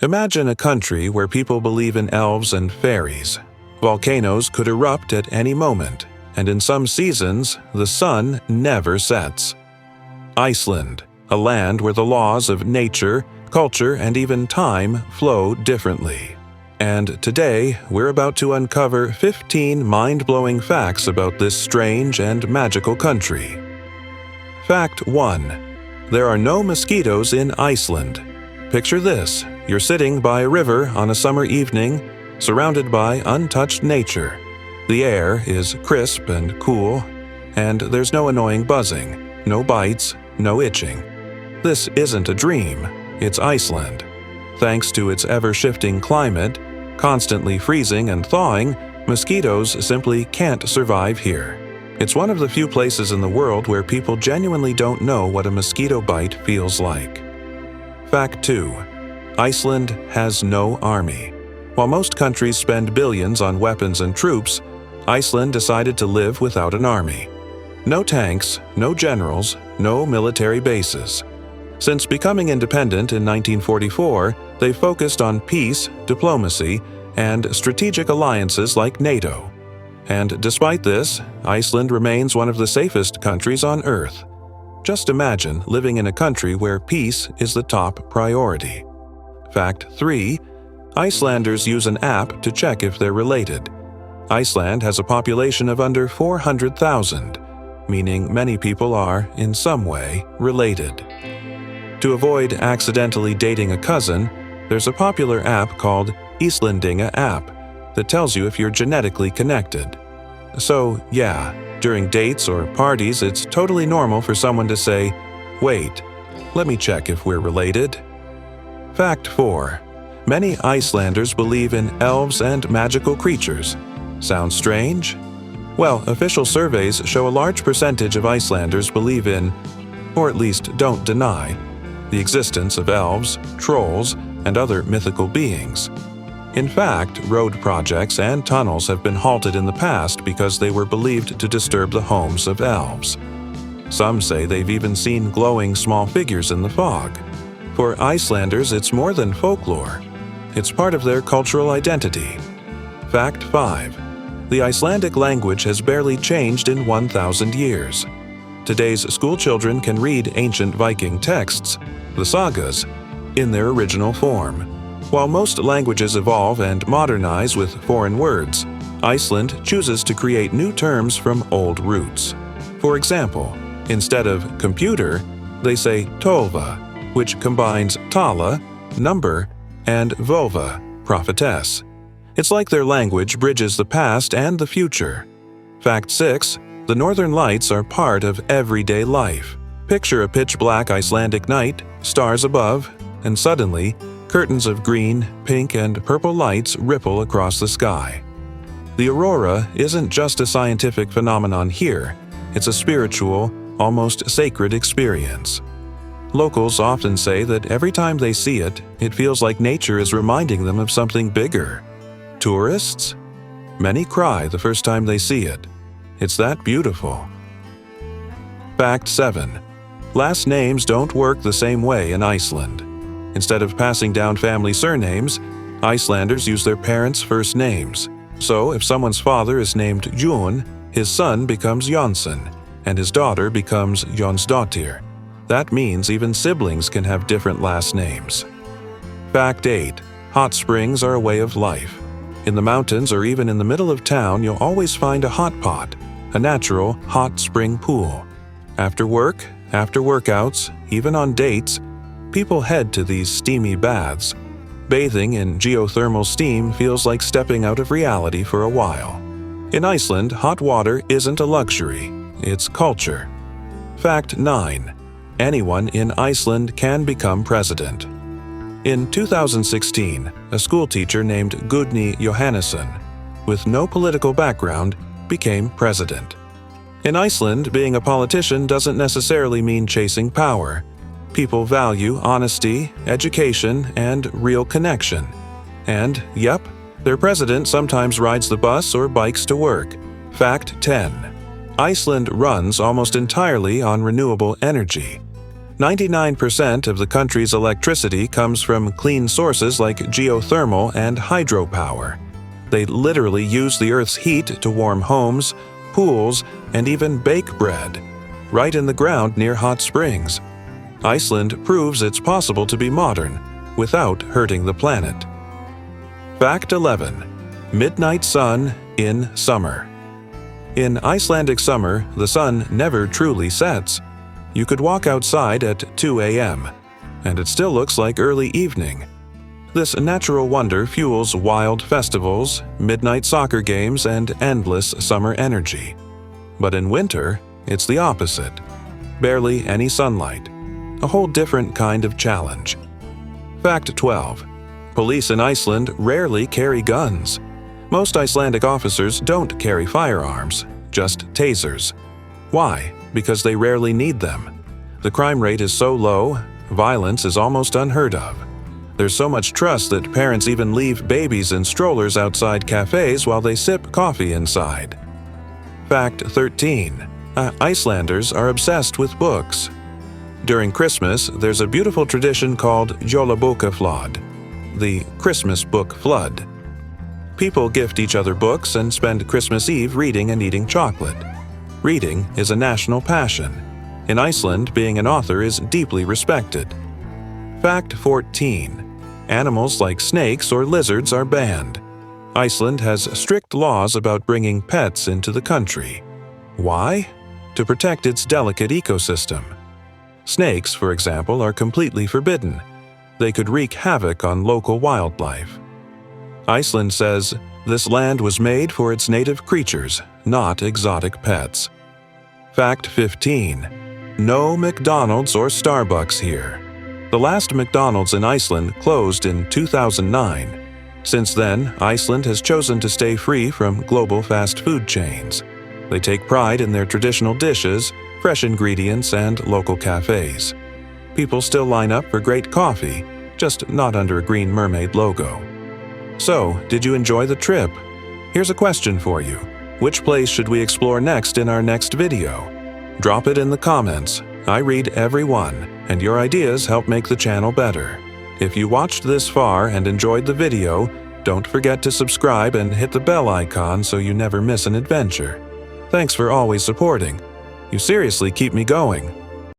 Imagine a country where people believe in elves and fairies. Volcanoes could erupt at any moment, and in some seasons, the sun never sets. Iceland, a land where the laws of nature, culture, and even time flow differently. And today, we're about to uncover 15 mind-blowing facts about this strange and magical country. Fact 1. There are no mosquitoes in Iceland. Picture this. You're sitting by a river on a summer evening, surrounded by untouched nature. The air is crisp and cool, and there's no annoying buzzing, no bites, no itching. This isn't a dream, it's Iceland. Thanks to its ever-shifting climate, constantly freezing and thawing, mosquitoes simply can't survive here. It's one of the few places in the world where people genuinely don't know what a mosquito bite feels like. Fact 2. Iceland has no army. While most countries spend billions on weapons and troops, Iceland decided to live without an army. No tanks, no generals, no military bases. Since becoming independent in 1944, they focused on peace, diplomacy, and strategic alliances like NATO. And despite this, Iceland remains one of the safest countries on Earth. Just imagine living in a country where peace is the top priority. Fact 3. Icelanders use an app to check if they're related. Iceland has a population of under 400,000, meaning many people are, in some way, related. To avoid accidentally dating a cousin, there's a popular app called Icelandinga app that tells you if you're genetically connected. So, yeah, during dates or parties, it's totally normal for someone to say, "Wait, let me check if we're related." Fact 4. Many Icelanders believe in elves and magical creatures. Sounds strange? Well, official surveys show a large percentage of Icelanders believe in, or at least don't deny, the existence of elves, trolls, and other mythical beings. In fact, road projects and tunnels have been halted in the past because they were believed to disturb the homes of elves. Some say they've even seen glowing small figures in the fog. For Icelanders, it's more than folklore. It's part of their cultural identity. Fact 5. The Icelandic language has barely changed in 1,000 years. Today's schoolchildren can read ancient Viking texts, the sagas, in their original form. While most languages evolve and modernize with foreign words, Iceland chooses to create new terms from old roots. For example, instead of computer, they say tolva, which combines tala, number, and vova, prophetess. It's like their language bridges the past and the future. Fact 6. The Northern Lights are part of everyday life. Picture a pitch-black Icelandic night, stars above, and suddenly, curtains of green, pink, and purple lights ripple across the sky. The aurora isn't just a scientific phenomenon here, it's a spiritual, almost sacred experience. Locals often say that every time they see it, it feels like nature is reminding them of something bigger. Tourists? Many cry the first time they see it. It's that beautiful. Fact 7. Last names don't work the same way in Iceland. Instead of passing down family surnames, Icelanders use their parents' first names. So if someone's father is named Jón, his son becomes Jónsson, and his daughter becomes Jónsdóttir. That means even siblings can have different last names. Fact 8. Hot springs are a way of life. In the mountains or even in the middle of town, you'll always find a hot pot, a natural hot spring pool. After work, after workouts, even on dates, people head to these steamy baths. Bathing in geothermal steam feels like stepping out of reality for a while. In Iceland, hot water isn't a luxury, it's culture. Fact 9. Anyone in Iceland can become president. In 2016, a schoolteacher named Gudni Johannesson, with no political background, became president. In Iceland, being a politician doesn't necessarily mean chasing power. People value honesty, education, and real connection. And, yep, their president sometimes rides the bus or bikes to work. Fact 10. Iceland runs almost entirely on renewable energy. 99% of the country's electricity comes from clean sources like geothermal and hydropower. They literally use the Earth's heat to warm homes, pools, and even bake bread, right in the ground near hot springs. Iceland proves it's possible to be modern without hurting the planet. Fact 11. Midnight sun in summer. In Icelandic summer, the sun never truly sets. You could walk outside at 2 a.m., and it still looks like early evening. This natural wonder fuels wild festivals, midnight soccer games, and endless summer energy. But in winter, it's the opposite. Barely any sunlight. A whole different kind of challenge. Fact 12. Police in Iceland rarely carry guns. Most Icelandic officers don't carry firearms, just tasers. Why? Because they rarely need them. The crime rate is so low, violence is almost unheard of. There's so much trust that parents even leave babies in strollers outside cafes while they sip coffee inside. Fact 13. Icelanders are obsessed with books. During Christmas, there's a beautiful tradition called Jólabókaflóð, the Christmas book flood. People gift each other books and spend Christmas Eve reading and eating chocolate. Reading is a national passion. In Iceland, being an author is deeply respected. Fact 14. Animals like snakes or lizards are banned. Iceland has strict laws about bringing pets into the country. Why? To protect its delicate ecosystem. Snakes, for example, are completely forbidden. They could wreak havoc on local wildlife. Iceland says, "This land was made for its native creatures, not exotic pets." Fact 15. No McDonald's or Starbucks here. The last McDonald's in Iceland closed in 2009. Since then, Iceland has chosen to stay free from global fast food chains. They take pride in their traditional dishes, fresh ingredients, and local cafes. People still line up for great coffee, just not under a green mermaid logo. So, did you enjoy the trip? Here's a question for you. Which place should we explore next in our next video? Drop it in the comments. I read every one, and your ideas help make the channel better. If you watched this far and enjoyed the video, don't forget to subscribe and hit the bell icon so you never miss an adventure. Thanks for always supporting. You seriously keep me going.